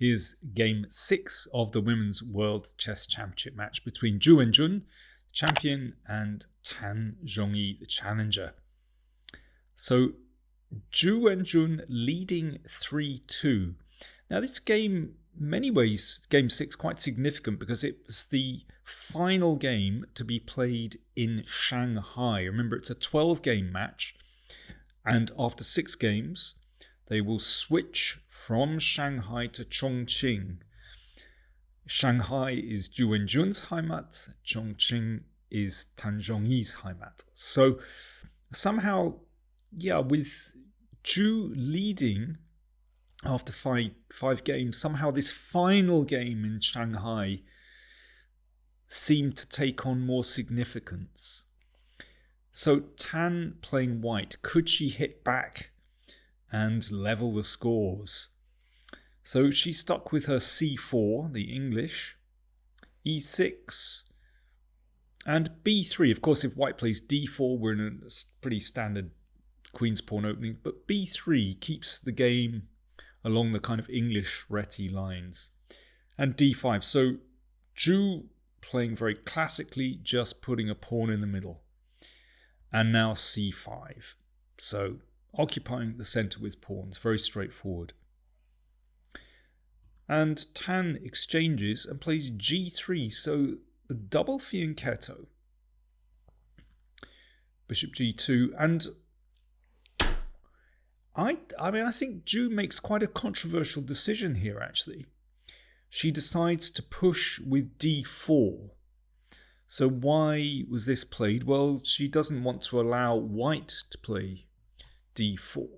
Here's game 6 of the Women's World Chess Championship match between Zhu Wenjun, the champion, and Tan Zhongyi, the challenger. So Zhu Wenjun leading 3-2. Now this game, in many ways, game 6, quite significant because it was the final game to be played in Shanghai. Remember, it's a 12-game match, and after 6 games, they will switch from Shanghai to Chongqing. Shanghai is Zhu Wenjun's Heimat, Chongqing is Tan Zhongyi's Heimat. So somehow, with Zhu leading after five games, somehow this final game in Shanghai seemed to take on more significance. So Tan playing white, could she hit back and level the scores? So she stuck with her c4, the English, e6, and b3. Of course, if white plays d4, we're in a pretty standard queen's pawn opening, but b3 keeps the game along the kind of English reti lines. And d5. So Zhu playing very classically, just putting a pawn in the middle. And now c5. So occupying the center with pawns, very straightforward. And Tan exchanges and plays g3, so a double fianchetto. Bishop g2, and I think Zhu makes quite a controversial decision here, actually. She decides to push with d4. So why was this played? Well, she doesn't want to allow white to play d4.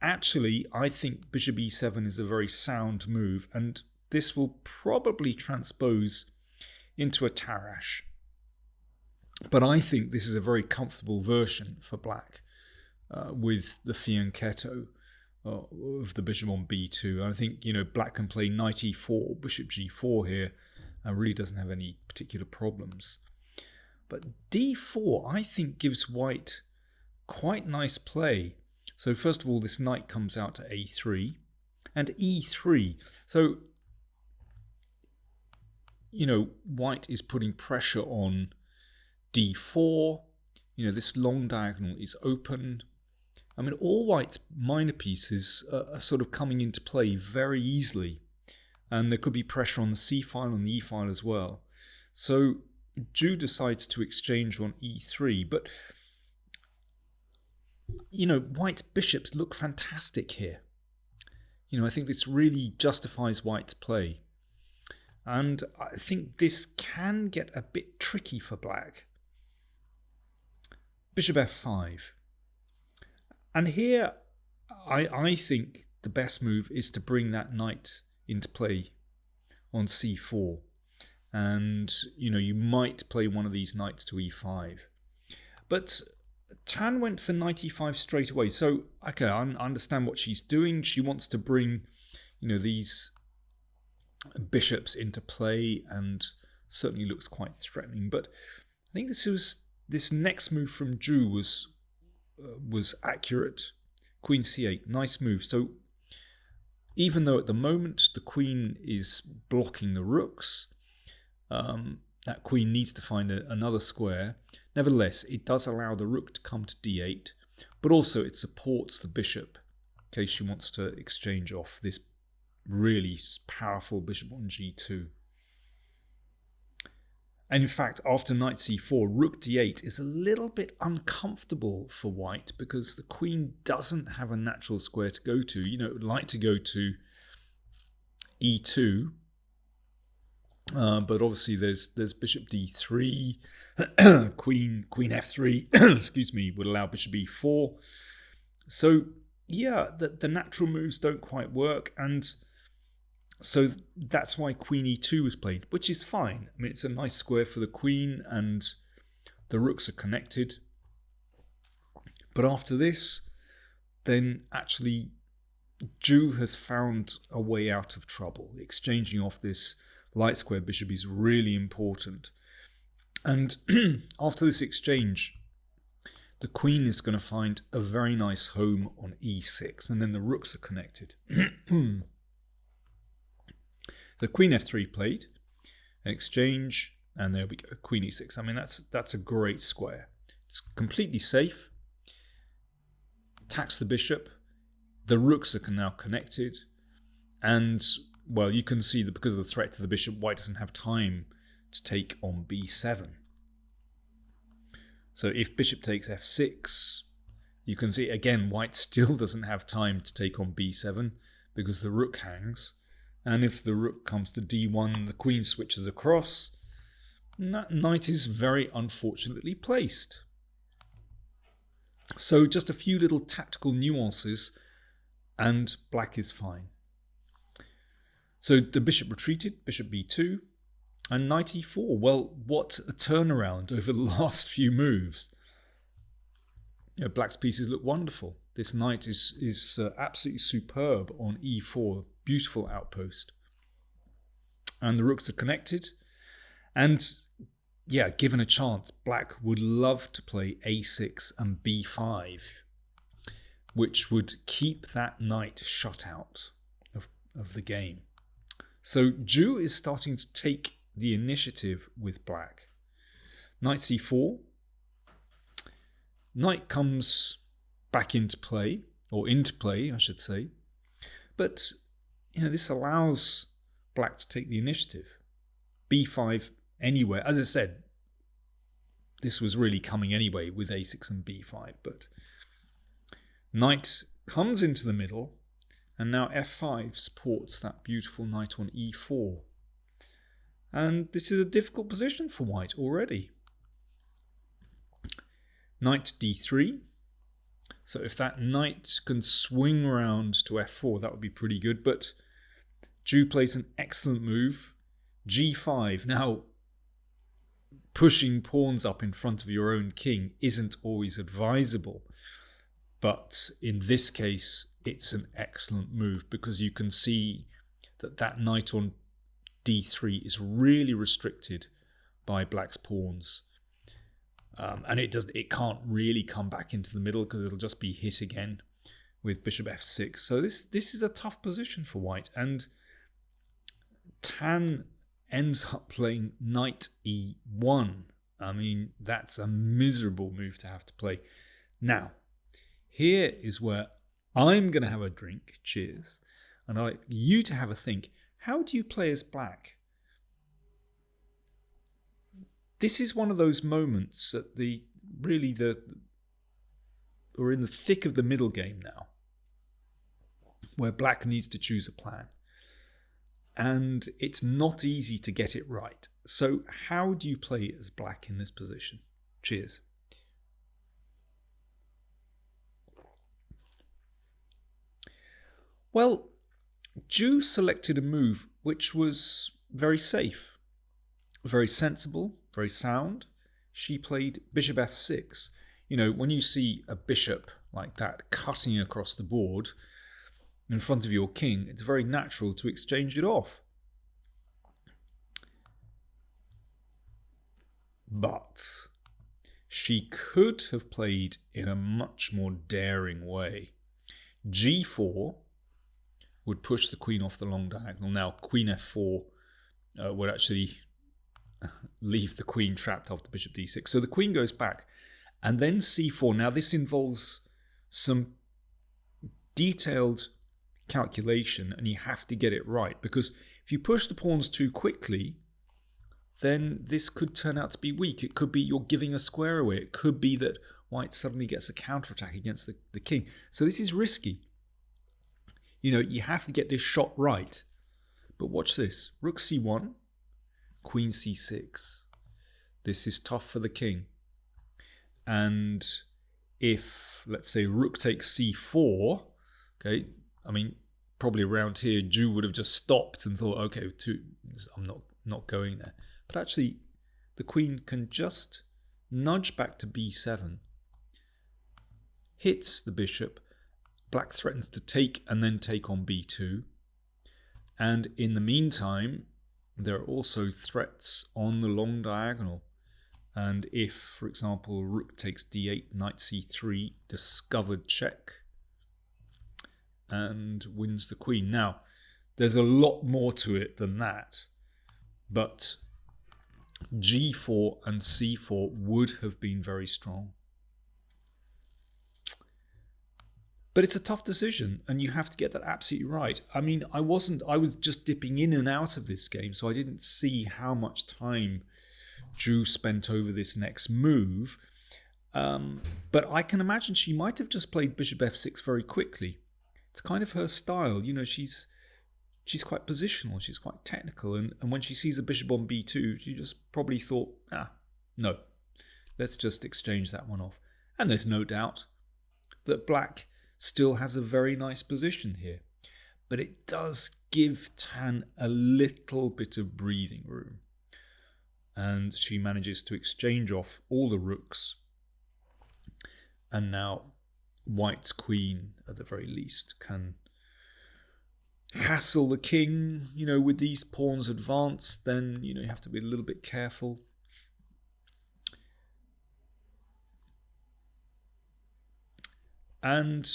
Actually, I think bishop e7 is a very sound move, and this will probably transpose into a Tarrasch. But I think this is a very comfortable version for black with the fianchetto of the bishop on b2. I think, black can play knight e4, bishop g4 here, and really doesn't have any particular problems. But d4, I think, gives white quite nice play. So first of all, this knight comes out to a3 and e3. So, white is putting pressure on d4. This long diagonal is open. I mean, all white's minor pieces are sort of coming into play very easily. And there could be pressure on the c file and the e file as well. So Zhu decides to exchange on e3. But, white's bishops look fantastic here. I think this really justifies white's play. And I think this can get a bit tricky for black. Bishop f5. And here, I think the best move is to bring that knight into play on c4. And, you might play one of these knights to e5. But Tan went for knight e5 straight away. So, okay, I understand what she's doing. She wants to bring, these bishops into play, and certainly looks quite threatening. But I think this next move from Zhu was accurate. Queen c8, nice move. So even though at the moment the queen is blocking the rooks, that queen needs to find another square. Nevertheless, it does allow the rook to come to d8, but also it supports the bishop in case she wants to exchange off this really powerful bishop on g2. And in fact, after knight c4, rook d8 is a little bit uncomfortable for white because the queen doesn't have a natural square to go to. It would like to go to e2, but obviously there's bishop d3, queen f3, excuse me, would allow bishop e4. So the natural moves don't quite work, and so that's why queen e2 was played, which is fine. I mean, it's a nice square for the queen, and the rooks are connected. But after this, then actually Zhu has found a way out of trouble. Exchanging off this light square bishop is really important. And after this exchange, the queen is going to find a very nice home on e6, and then the rooks are connected. The queen f3 played, an exchange, and there we go, queen e6. I mean, that's a great square. It's completely safe. Attacks the bishop. The rooks are now connected. And, well, you can see that because of the threat to the bishop, white doesn't have time to take on b7. So if bishop takes f6, you can see, again, white still doesn't have time to take on b7 because the rook hangs. And if the rook comes to d1, the queen switches across. Knight is very unfortunately placed. So just a few little tactical nuances and black is fine. So the bishop retreated, bishop b2, and knight e4. Well, what a turnaround over the last few moves. You know, black's pieces look wonderful. This knight is absolutely superb on e4. Beautiful outpost. And the rooks are connected. And yeah, given a chance, black would love to play a6 and b5, which would keep that knight shut out of the game. So Zhu is starting to take the initiative with black. Knight c4. Knight comes back into play, or into play, I should say. But, you know, this allows black to take the initiative. b5 anywhere. As I said, this was really coming anyway with a6 and b5. But knight comes into the middle, and now f5 supports that beautiful knight on e4. And this is a difficult position for white already. Knight d3. So if that knight can swing around to f4, that would be pretty good. But Zhu plays an excellent move. g5. Now, pushing pawns up in front of your own king isn't always advisable. But in this case, it's an excellent move because you can see that that knight on d3 is really restricted by black's pawns. And it can't really come back into the middle because it'll just be hit again with bishop f6. So this is a tough position for white. And Tan ends up playing knight e1. I mean, that's a miserable move to have to play. Now, here is where I'm going to have a drink. Cheers. And I'd like you to have a think. How do you play as black? This is one of those moments at we're in the thick of the middle game now, where black needs to choose a plan. And it's not easy to get it right. So how do you play as black in this position? Cheers. Well, Zhu selected a move which was very safe, very sensible, very sound. She played bishop f6. You know, when you see a bishop like that cutting across the board in front of your king, it's very natural to exchange it off. But she could have played in a much more daring way. g4 would push the queen off the long diagonal. Now, queen f4 would actually leave the queen trapped after bishop d6. So the queen goes back. And then c4. Now, this involves some detailed calculation, and you have to get it right. Because if you push the pawns too quickly, then this could turn out to be weak. It could be you're giving a square away. It could be that white suddenly gets a counterattack against the king. So this is risky. You know, you have to get this shot right. But watch this. Rook c1, queen c6. This is tough for the king. And if, let's say, rook takes c4, okay, I mean, probably around here, Zhu would have just stopped and thought, okay, I'm not going there. But actually, the queen can just nudge back to b7, hits the bishop. Black threatens to take and then take on b2. And in the meantime, there are also threats on the long diagonal. And if, for example, rook takes d8, knight c3, discovered check, and wins the queen. Now, There's a lot more to it than that, but g4 and c4 would have been very strong. But it's a tough decision, and you have to get that absolutely right. I mean, I was just dipping in and out of this game, so I didn't see how much time Zhu spent over this next move. But I can imagine she might have just played bishop f6 very quickly. It's kind of her style. You know, she's quite positional, she's quite technical, and when she sees a bishop on b2, she just probably thought, no, let's just exchange that one off. And there's no doubt that black still has a very nice position here. But it does give Tan a little bit of breathing room. And she manages to exchange off all the rooks. And now white's queen, at the very least, can hassle the king. You know, with these pawns advanced, then, you know, you have to be a little bit careful. And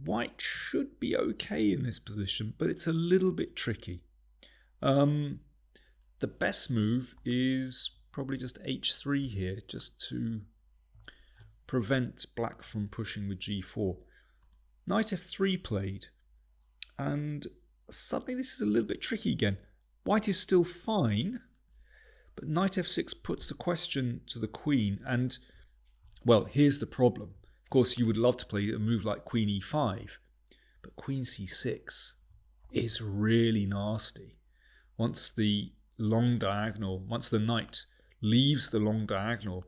white should be okay in this position, but it's a little bit tricky. The best move is probably just h3 here, just to prevent black from pushing with g4. Knight f3 played, and suddenly this is a little bit tricky again. White is still fine, but knight f6 puts the question to the queen, and, well, here's the problem. Of course, you would love to play a move like queen e5, but queen c6 is really nasty. Once the long diagonal, once the knight leaves the long diagonal,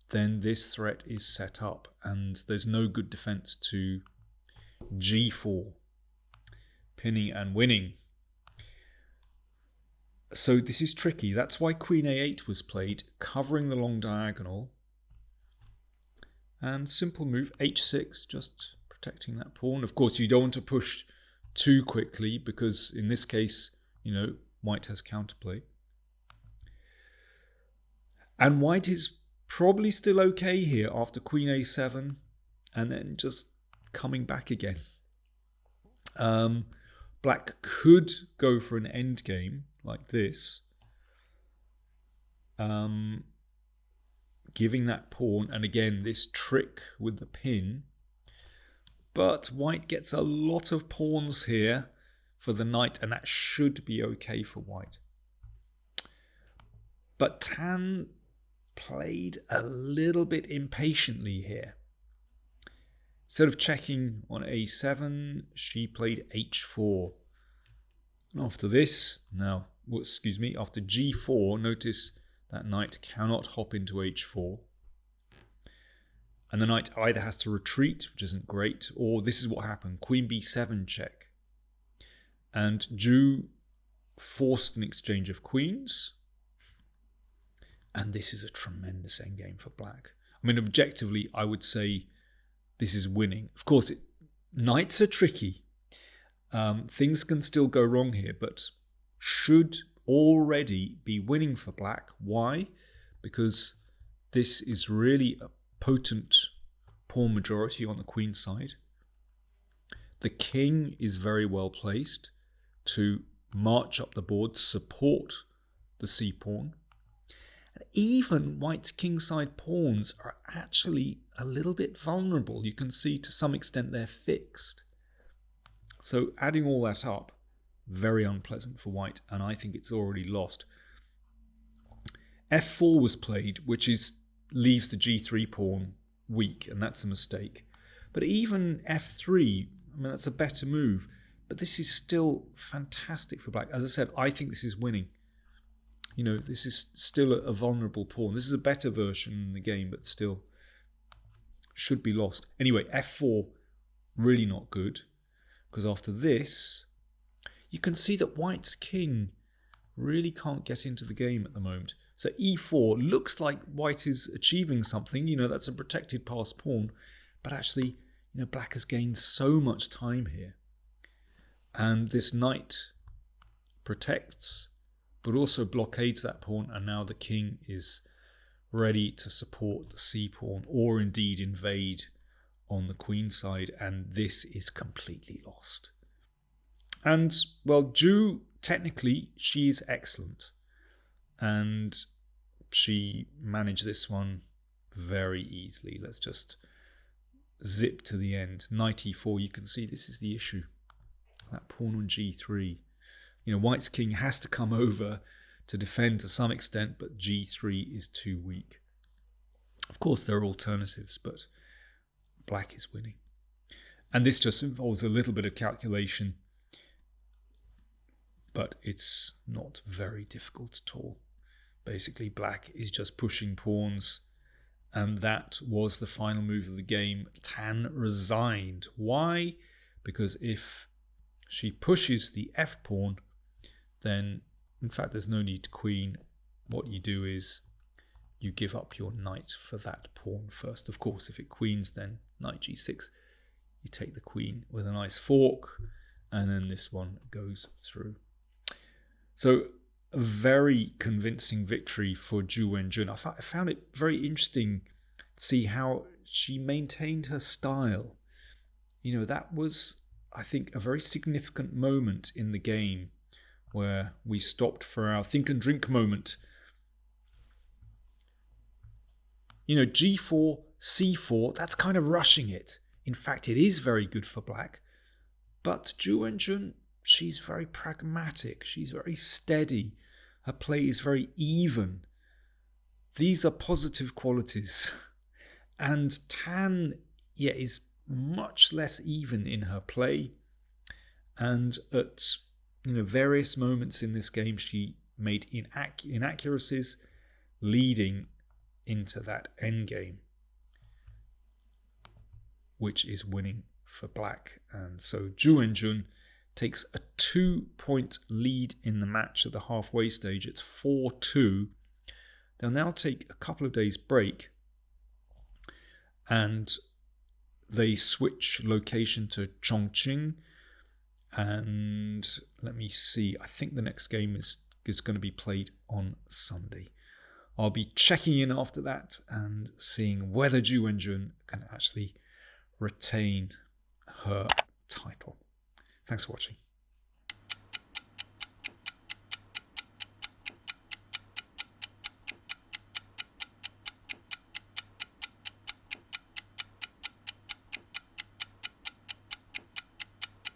then this threat is set up, and there's no good defense to g4, pinning and winning. So this is tricky. That's why queen a8 was played, covering the long diagonal. And simple move, h6, just protecting that pawn. Of course, you don't want to push too quickly, because in this case, you know, white has counterplay. And white is probably still okay here after queen a7, and then just coming back again. Black could go for an endgame like this, giving that pawn, and again this trick with the pin. But white gets a lot of pawns here for the knight, and that should be okay for white. But Tan played a little bit impatiently here. Instead of checking on a7, she played h4. And after this, after g4, notice that knight cannot hop into h4. And the knight either has to retreat, which isn't great, or this is what happened, queen b7 check. And Zhu forced an exchange of queens. And this is a tremendous endgame for black. I mean, objectively, I would say this is winning. Of course, knights are tricky. Things can still go wrong here, but should already be winning for black. Why? Because this is really a potent pawn majority on the queen side. The king is very well placed to march up the board, support the c-pawn. Even white's kingside pawns are actually a little bit vulnerable. You can see to some extent they're fixed. So adding all that up, very unpleasant for white, and I think it's already lost. f4 was played, which leaves the g3 pawn weak, and that's a mistake. But even f3, I mean, that's a better move, but this is still fantastic for black. As I said, I think this is winning. You know, this is still a vulnerable pawn. This is a better version in the game, but still should be lost. Anyway, f4, really not good, because after this, you can see that white's king really can't get into the game at the moment. So e4 looks like white is achieving something. You know, that's a protected passed pawn, but actually, you know, black has gained so much time here. And this knight protects, but also blockades that pawn, and now the king is ready to support the c-pawn, or indeed invade on the queen side, and this is completely lost. And, well, Zhu, technically, she's excellent. And she managed this one very easily. Let's just zip to the end. Knight e4, you can see this is the issue. That pawn on g3. You know, white's king has to come over to defend to some extent, but g3 is too weak. Of course, there are alternatives, but black is winning. And this just involves a little bit of calculation, but it's not very difficult at all. Basically, black is just pushing pawns, and that was the final move of the game. Tan resigned. Why? Because if she pushes the f pawn, then, in fact, there's no need to queen. What you do is you give up your knight for that pawn first. Of course, if it queens, then knight g6. You take the queen with a nice fork, and then this one goes through. So, a very convincing victory for Zhu Wenjun. I found it very interesting to see how she maintained her style. You know, that was, I think, a very significant moment in the game where we stopped for our think and drink moment. You know, g4, c4, that's kind of rushing it. In fact, it is very good for black. But Zhu Wenjun, she's very pragmatic. She's very steady. Her play is very even. These are positive qualities. And Tan, is much less even in her play. And at various moments in this game, she made inaccuracies leading into that endgame, which is winning for black. And so Zhu Wenjun takes a 2-point lead in the match at the halfway stage. It's 4-2. They'll now take a couple of days break, and they switch location to Chongqing. And let me see, I think the next game is going to be played on Sunday. I'll be checking in after that and seeing whether Zhu Wenjun can actually retain her title. Thanks for watching.